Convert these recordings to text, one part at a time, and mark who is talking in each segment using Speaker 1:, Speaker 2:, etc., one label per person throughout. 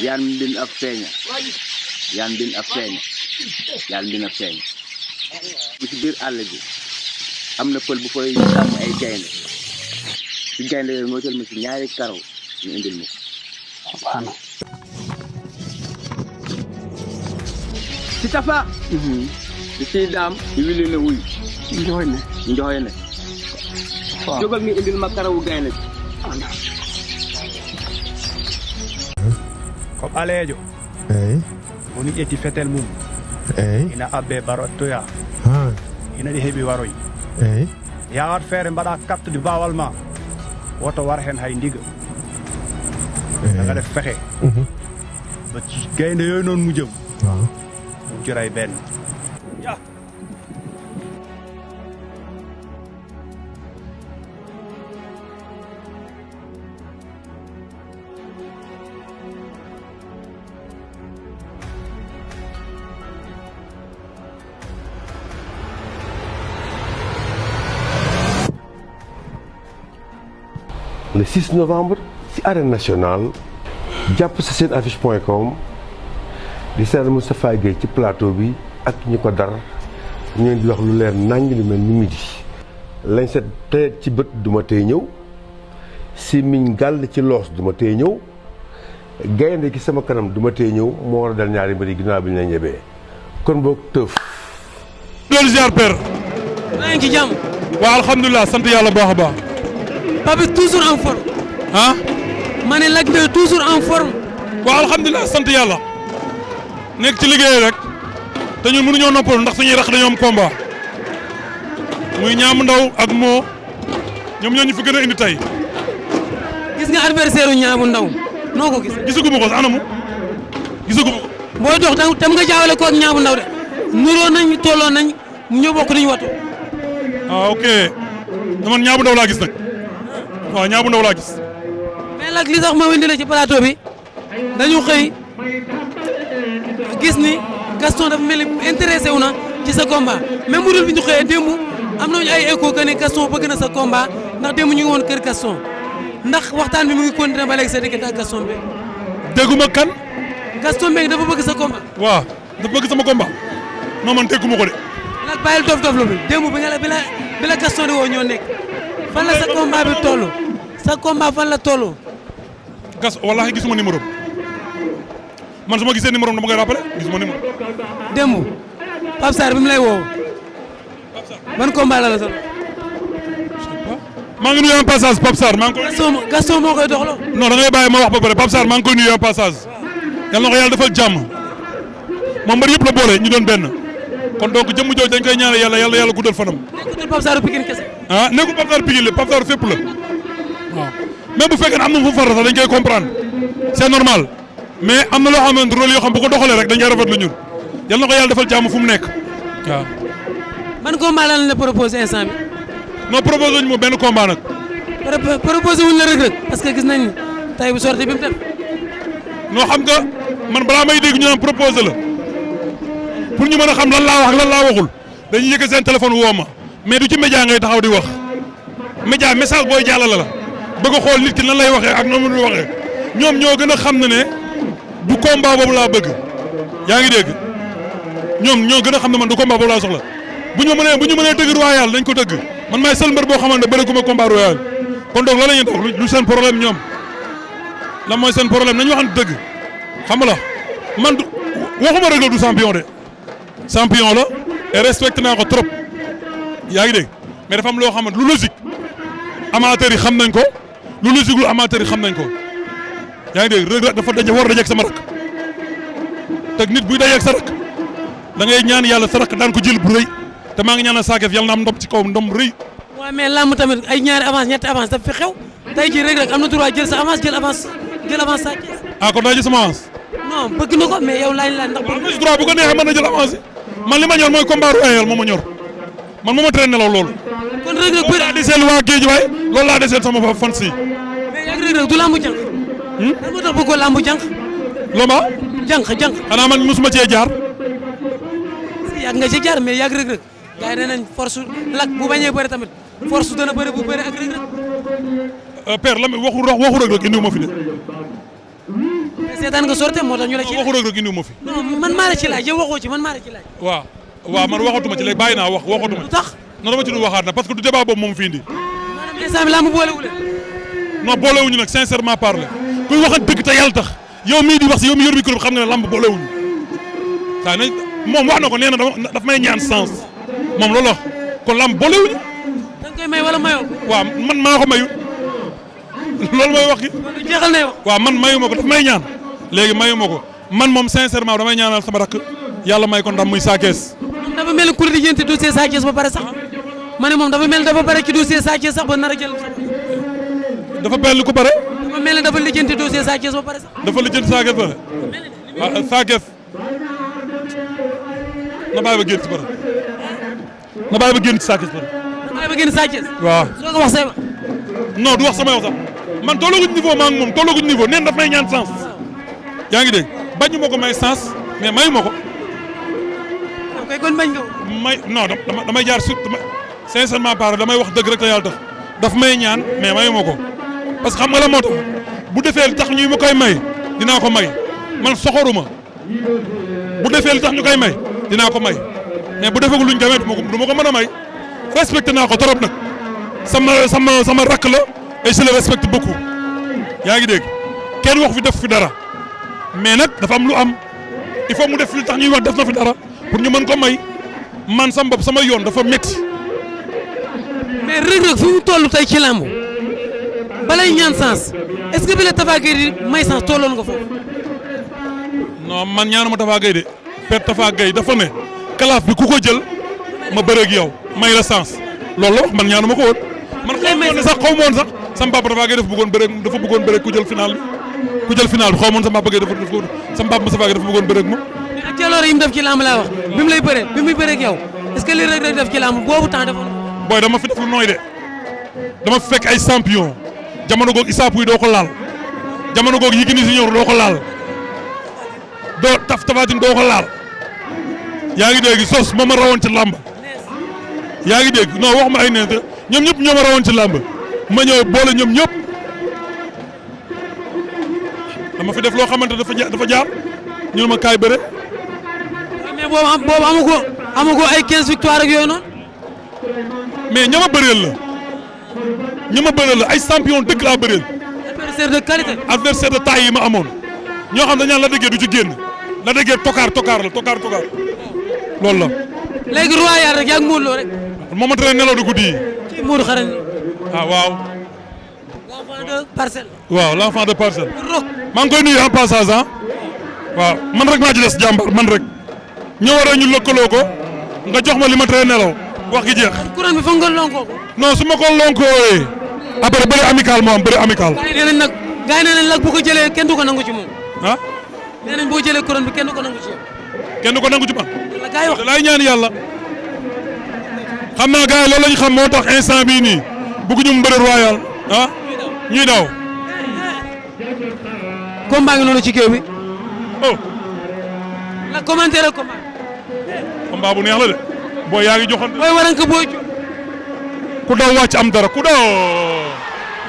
Speaker 1: Yan bin ab feeña yan bin ab feeña yan bin ab feeña bu ci biir àll bi am na pël bu koy sàmm ay gaynde ci gaynde yooyu moo jël ma ci ñaari karaw ñu indil ma ko ci tafa di ciy daam di wili ne wuy njoxoy ne jógal nga indil ma karawu gaynde bi
Speaker 2: ko ɓaleejo woni ƴetti fetel mum ina abbe barottoya ina ɗi heeɓi waroy yawat feere mbaɗa kattude bawal ma woto war hen hay ndiga daga def fexe ba gaynde yooyu noon mujjam mujjoray benn ja
Speaker 3: le 6 novembre ci arène nationale jàpp sa seen affiche.com di seetlu Moustapha Gueye ci plateau bi ak ñi ko dar ñu di wax lu leer naññ lu mel ni midi lañ set te ci bët duma tey ñëw si miñ gàll ci loos duma tey ñëw gaynde gi sama kanam duma tey ñëw moo war a dal ñaari mbir yi ginnaaw bi ñu leen ñebee kon boog tëf.
Speaker 4: loolu ziar père.
Speaker 5: maa ngi ci jàmm.
Speaker 4: waaw alhamdulilah sant yàlla baax a baax.
Speaker 5: Papis toujours en forme.
Speaker 4: ah.
Speaker 5: ma ne Lac 2 toujours en forme.
Speaker 4: waaw alhamdulilah sant yàlla. nekk ci liggéey rek. te ñun mënuñoo noppalu ndax suñuy rax dañoo am combat. muy ñaam ndaw ak moo. ñoom ñoo ñu fi gën a indi tey.
Speaker 5: gis nga adversaire ñaamu ndaw noo ko gis.
Speaker 4: gisaguma ko anamu. gisaguma ko.
Speaker 5: booy dox tam nga jaawale ko ak ñaamu ndaw de. nuroo nañ tolloo nañ ñoo bokk nañ watu.
Speaker 4: ah ok. man ñaamu ndaw laa gis nag. waaw ñaamu ndaw laa gis.
Speaker 5: mais nag li tax ma windi la ci plateau bi dañu xëy gis ni Gaston dafa mel ni intéressé wu na ci sa combat même bu dul bi ñu xëyee démb am nañu ay écho que ni Gaston bëgg na sa combat ndax démb ñu ngi woon kër Gaston ndax waxtaan bi mu ngi continué ba léegi sa diggante ak Gaston bi.
Speaker 4: dégguma kan.
Speaker 5: Gaston bi dafa bëgg sa combat.
Speaker 4: waaw dafa bëgg sama combat non man dégguma ko de.
Speaker 5: nag bàyyil dof lu bi démb bi la Gaston di woo ñoo nekk fan la sa combat bi toll sa combat fan la toll.
Speaker 4: gas wallahi gisuma numéro man su ma gisee numéro dama koy rappelé gisuma numéro.
Speaker 5: démb Pape Sarr bi mu lay woo ban combat la sax.
Speaker 4: maa ngi nuyu en passage Pape Sarr maa ngi koy.
Speaker 5: Gaston moo koy doxaloo.
Speaker 4: non da ngay bàyyi ma wax ba pare Pape Sarr maa ngi koy nuyu en passage. yal na ko yàlla defal jàmm moom mbër yëpp la boole ñu doon benn kon donc jëmm jooju dañ koy ñaanal yàlla guddal fanam.
Speaker 5: nekkul Pape Sarr Pikine kese.
Speaker 4: ah nekkul Pape Sarr Pikine la Pape Sarr fépp la waaw même bu fekkee ne am na fu faral sax dañ koy comprendre c'est normal mais am na loo xamante rôle yoo xam bu ko doxalee rek dañ koy rafetlu ñun yal na ko yàlla defal jàmm fu mu nekk waaw.
Speaker 5: ban combat lan la proposé instant bi.
Speaker 4: non proposé wuñ ma benn combat nag.
Speaker 5: proposé wuñ la Reug Reug parce que gis nañ tay bu sorti bi mu def.
Speaker 4: noo xam nga man balaa may dégg ñu naan proposé la pour ñu mën a xam lan laa wax ak lan laa waxul dañuy yëkk seen téléphone woo ma mais du ci média ngay taxaw di wax média message booy jàllale la bëgg a xool nit ki lan lay waxee ak noonu la waxee ñoom ñoo gën a xam ne du combat boobu laa bëgg yaa ngi dégg ñoom ñoo gën a xam ne man du combat boobu laa soxla bu ñu mënee dëgg royal dañ ko dëgg man maay seul mbër boo xamante ne bëri gu ma combat royal kon donc lan la ñuy dox lu seen problème ñoom lan mooy seen problème nañu waxante dëgg xam nga la man waxuma Reug Reug du champion de champion la et respecté naa ko trop yaa ngi dégg mais dafa am loo xamante lu logique amateurs yi xam nañ ko lu logique lu amateurs yi xam nañ ko yaa ngi dégg Reug Reug dafa war a dajeeg sama rak te nit buy dajeeg sa rak da ngay ñaan yàlla sa rak daan ko jël bu rëy te maa ngi ñaanal Sakef yàlla na am ndam ci kaw ndam rëy.
Speaker 5: waaw mais lamb tamit ay ñaari avance ñetti avance daf fi xew tey jii Reug Reug am na droit jël sa avance jël avance Sa Thiès.
Speaker 4: ah kon daa jël sama avance.
Speaker 5: non bëgg na ko mais yow laaj ndax.
Speaker 4: waaw am na ci droit bu ko neexee mën na jël avance man li ma ñor mooy combat royal moo ma ñor man moo ma tere nelaw loolu.
Speaker 5: kon Reug Reug
Speaker 4: loolu laa deseel waa géej waay loolu laa deseel sama fan si.
Speaker 5: mais yaa ngi Reug Reug du lambu jànq. lan moo tax bëggoo lambu jànq.
Speaker 4: loma
Speaker 5: jànq.
Speaker 4: xanaa man mosuma cee jaar.
Speaker 5: si yàgg nga ci jaar mais yàgg Reug Reug gars yi nee nañ force Lac bu bañee bëri tamit force dana bëri bu bëri ak Reug Reug.
Speaker 4: père la waxu Reug Reug indiwu ma fi de
Speaker 5: seetaan nga sorte moo tax ñu la ci
Speaker 4: waxu Reug Reug indiwu ma fi.
Speaker 5: non man maa la ci laaj yow waxoo ci man maa la ci laaj.
Speaker 4: waaw man waxatuma ci léegi bàyyi naa waxatuma.
Speaker 5: lu tax
Speaker 4: non dama ci dul waxaat na parce que du débat boobu moom fi indi.
Speaker 5: maanaam instant bi laa mu boolewul
Speaker 4: non boolewuñu nag sincèrement parler kuy waxat dëgg te yàlla tax yow mii di wax si yow mi yor micro bi xam nga ne lamb boolewuñu saa ne moom wax na ko nee na daf may ñaan sens moom loolu wax kon lamb boolewuñu.
Speaker 5: da nga koy may wala mayoo.
Speaker 4: waaw man maa ko mayu loolu mooy wax gi.
Speaker 5: kon jeexal na yow.
Speaker 4: waaw man mayu ma ko daf may ñaan léegi mayu ma ko man moom sincèrement damay ñaanal sama rakk yàlla may ko ndam muy Sa Thiès.
Speaker 5: moom dafa mel ni ku lijjanti dossier Sa Thiès ba pare sax ma ne moom dafa mel ni dafa pare ci dossier Sa Thiès sax ba nar a jël.
Speaker 4: dafa mel ni ku pare.
Speaker 5: dafa mel ni dafa lijjanti dossier Sa Thiès ba pare sax.
Speaker 4: dafa lijjanti Sa Thiès ba pare. waaw Sa Thiès na bàyyi ba génn ci pare na bàyyi ba génn ci Sa Thiès pare.
Speaker 5: na bàyyi ba génn Sa Thiès.
Speaker 4: waaw
Speaker 5: soo ko wax say wax.
Speaker 4: non du wax sama wax sax man tollaguñ niveau maa ngi moom tollaguñ niveau neen daf may ñaan sens. yaa ngi dégg bañu ma ko may sens mais mayu ma ko.
Speaker 5: ok kon bañ nga ko.
Speaker 4: non damay jaar surtout sincèrement parler damay wax dëgg rek te yàlla tax daf may ñaan mais mayu ma ko parce que xam nga la moo tax bu defee li tax ñu ma koy may dinaa ko may man soxoruma bu defee li tax ñu koy may dinaa ko may mais bu defagul luñ koy may du ma ko mën a may respecté naa ko trop nag sama rakk la et je le respecte beaucoup yaa ngi dégg kenn wax fi def fi dara mais nag dafa am lu am il faut mu def li tax ñuy wax def na fi dara pour ñu mën ko may man sama bopp sama yoon dafa métti.
Speaker 5: mais Reug Reug fi mu toll tey ci làmb balay ñaan sens est-ce que bi la Tapha Gueye di may sens tolloon nga foofu.
Speaker 4: non man ñaanuma Tapha Gueye de père Tapha Gueye dafa ne kalaaf bi ku ko jël ma bëreeg yow may la sens loolu la wax man ñaanuma ko woon. man xaw ma woon ne sax xaw ma woon sax sama papa Tapha Gueye dafa bëggoon bëreeg ku jël final bi xaw ma woon sama papa Gueye sama papa Tapha Gueye dafa bëggoon bëreeg moom.
Speaker 5: mais ak jaloore yi mu def ci làmb laa wax bi mu lay bëree bi muy bëreeg yow est-ce que li Reug Reug def ci làmb boobu temps defoon.
Speaker 4: booy dama fi def lu nooy de dama fi fekk ay champion jamono goog Issa Pouye doo ko laal jamono goog Yékini Junior doo ko laal doo Tapha Tine doo ko laal yaa ngi dégg sos moo ma rawoon ci làmb yaa ngi dégg non wax ma ay neente ñoom ñëpp ñoo ma rawoon ci làmb ma ñëw boole ñoom ñëpp dama fi def loo xamante dafa jaar ñu ne ma kaay bëre.
Speaker 5: mais boobu amu ko ay 15 victoire ak yooyu noonu.
Speaker 4: mais ña ma bëreel la ay champion dëkk laa bëreel.
Speaker 5: adversaire de qualité.
Speaker 4: adversaire de taille yi ma amoon ñoo xam ne dañu naan la déggee du ci génn la déggee tokaar la tokaar loolu la.
Speaker 5: léegi royal rek yaa ngi Modou Lo rek.
Speaker 4: moom itamit nelaw di guddi yi.
Speaker 5: kii Modou xarañ.
Speaker 4: ah waaw.
Speaker 5: l'enfant de Parcelles.
Speaker 4: waaw l'enfant de Parcelles.
Speaker 5: Rock.
Speaker 4: maa ngi koy nuyu en passage ah. waaw man rek maa ci des jàmbar man rek. ñëw ñu lëkkaloo ko nga jox ma li ma tere nelaw wax gi jeex.
Speaker 5: kuréel bi foog nga lonkoo ko.
Speaker 4: non su ma ko lonkooyee. après bëri amical moo am bëri amical.
Speaker 5: gars yi nee nañ nag lag bu ko jëlee kenn du ko nangu ci moom.
Speaker 4: ah.
Speaker 5: nee nañ boo jëlee kuréel bi kenn du ko nangu ci yow.
Speaker 4: kenn du ko nangu ci man.
Speaker 5: la gars yi wax
Speaker 4: laay ñaan yàlla. xam naa gars yi loolu la ñu xam moo tax instant bii nii bëgguñu mu bëri royal ah ñuy daw.
Speaker 5: combat ngi noonu ci géew bi.
Speaker 4: oh.
Speaker 5: la commentaire la combat.
Speaker 4: combat bu neex la de. booy yaa ngi joxoon.
Speaker 5: booy waran ko booy jo.
Speaker 4: ku daw wàcc am dara ku daw.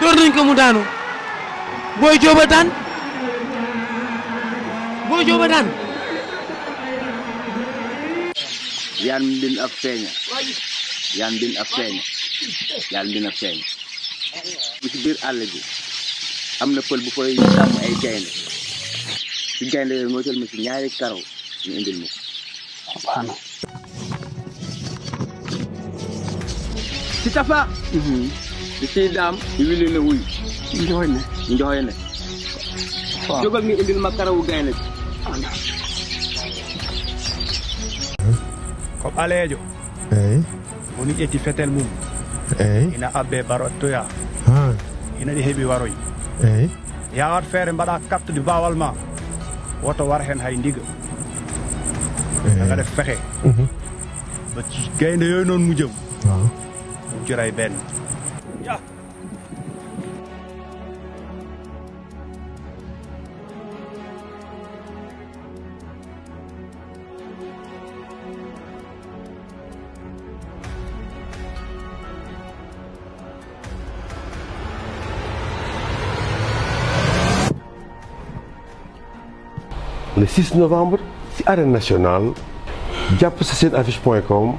Speaker 5: door nañ ko mu daanu. booy jooba daan. booy jooba daan.
Speaker 1: yan mbin ab feeña yan mbin ab feeña yan mbin ab feeña bu ci biir àll bi am na pël bu koy sàmm ay gaynde ci gaynde yooyu moo jël ma ci ñaari karaw ñu indil ma ko ci tafa di ciy daam di wili na wuy njoxoy ne jógal nga indil ma karawu gaynde bi
Speaker 2: ko ɓaleejo woni ƴetti fetel mum ina abbe barottoya ina ɗi heeɓi waroy yawat feere mbaɗa kattude bawal ma woto war hen hay ndiga aga def fexe ba gaynde yooyu noon mujjam mujjoray benn
Speaker 3: le 6 novembre ci arène nationale jàpp sa seen affiche.com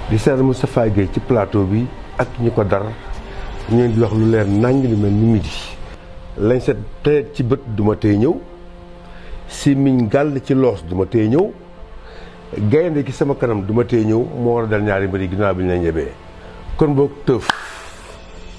Speaker 3: di seetlu Moustapha Gueye ci plateau bi ak ñi ko dar ñu leen di wax lu leer naññ lu mel ni midi. lañ set teet ci bët duma tey ñëw si miñ gàll ci loos duma tey ñëw gaynde gi sama kanam duma tey ñëw moo war a dal ñaari mbir yi ginnaaw bi ñu leen yebee kon boog tëf.